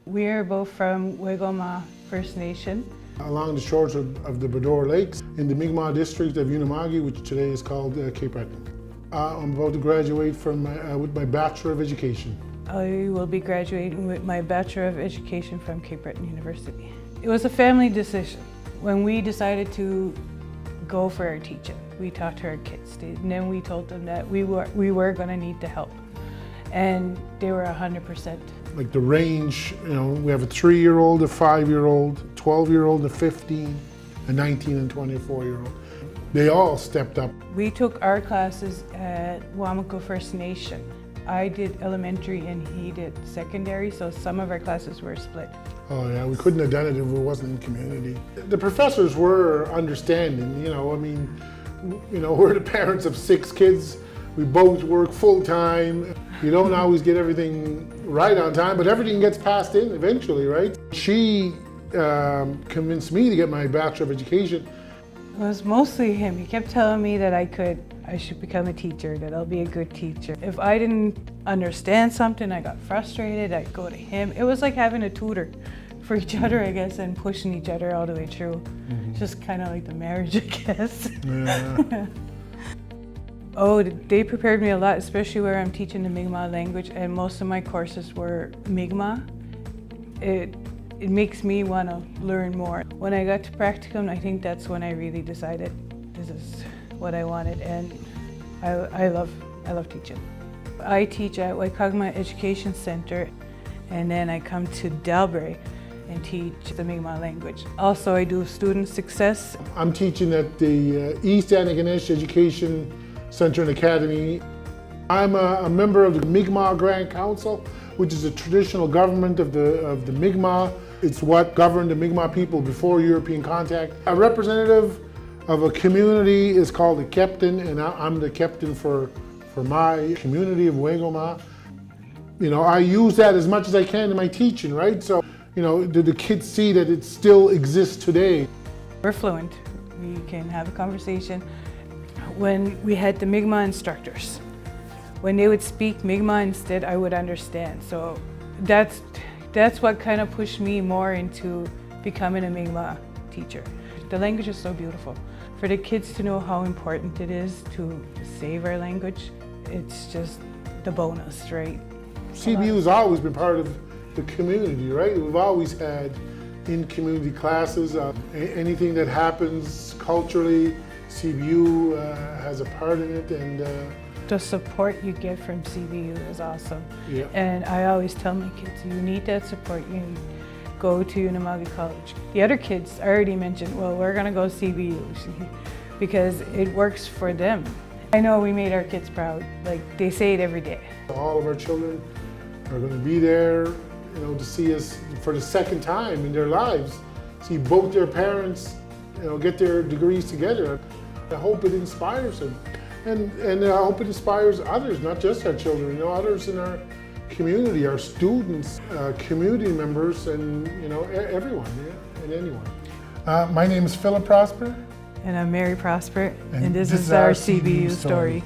We are both from Wigoma First Nation. Along the shores of the Bador Lakes in the Mi'kmaq district of Unama'ki, which today is called Cape Breton. I'm about to graduate with my Bachelor of Education. I will be graduating with my Bachelor of Education from Cape Breton University. It was a family decision. When we decided to go for our teaching, we talked to our kids, and then we told them that we were going to need the help, and they were 100%. Like the range, we have a 3-year-old, a 5-year-old, 12-year-old, a 15, a 19 and 24-year-old. They all stepped up. We took our classes at Wamako First Nation. I did elementary and he did secondary, so some of our classes were split. Oh yeah, we couldn't have done it if it wasn't in community. The professors were understanding, we're the parents of 6 kids. We both work full-time. You don't always get everything right on time, but everything gets passed in eventually, right? She convinced me to get my Bachelor of Education. It was mostly him. He kept telling me that I should become a teacher, that I'll be a good teacher. If I didn't understand something, I got frustrated, I'd go to him. It was like having a tutor for each other, I guess, and pushing each other all the way through. Just kind of like the marriage, I guess. Yeah. Oh, they prepared me a lot, especially where I'm teaching the Mi'kmaq language, and most of my courses were Mi'kmaq. It makes me want to learn more. When I got to practicum, I think that's when I really decided this is what I wanted, and I love teaching. I teach at Waikagma Education Center, and then I come to Delbury and teach the Mi'kmaq language. Also, I do student success. I'm teaching at the East Antigonish Education Center and Academy. I'm a member of the Mi'kmaq Grand Council, which is a traditional government of the Mi'kmaq. It's what governed the Mi'kmaq people before European contact. A representative of a community is called a captain, and I'm the captain for my community of Wigoma. I use that as much as I can in my teaching, right? So, the kids see that it still exists today. We're fluent. We can have a conversation. When we had the Mi'kmaq instructors, when they would speak Mi'kmaq instead, I would understand. So that's what kind of pushed me more into becoming a Mi'kmaq teacher. The language is so beautiful. For the kids to know how important it is to save our language, it's just the bonus, right? CBU has always been part of the community, right? We've always had in-community classes. Anything that happens culturally, CBU has a part in it, and the support you get from CBU is awesome. Yeah. And I always tell my kids, you need that support. You need to go to Unama'ki College. The other kids already mentioned, well, we're gonna go CBU because it works for them. I know we made our kids proud. Like, they say it every day. All of our children are going to be there, to see us for the second time in their lives. See both their parents, get their degrees together. I hope it inspires them. And I hope it inspires others, not just our children, others in our community, our students, community members, and everyone, and anyone. My name is Phillip Prosper. And I'm Mary Prosper, and this is our CBU story.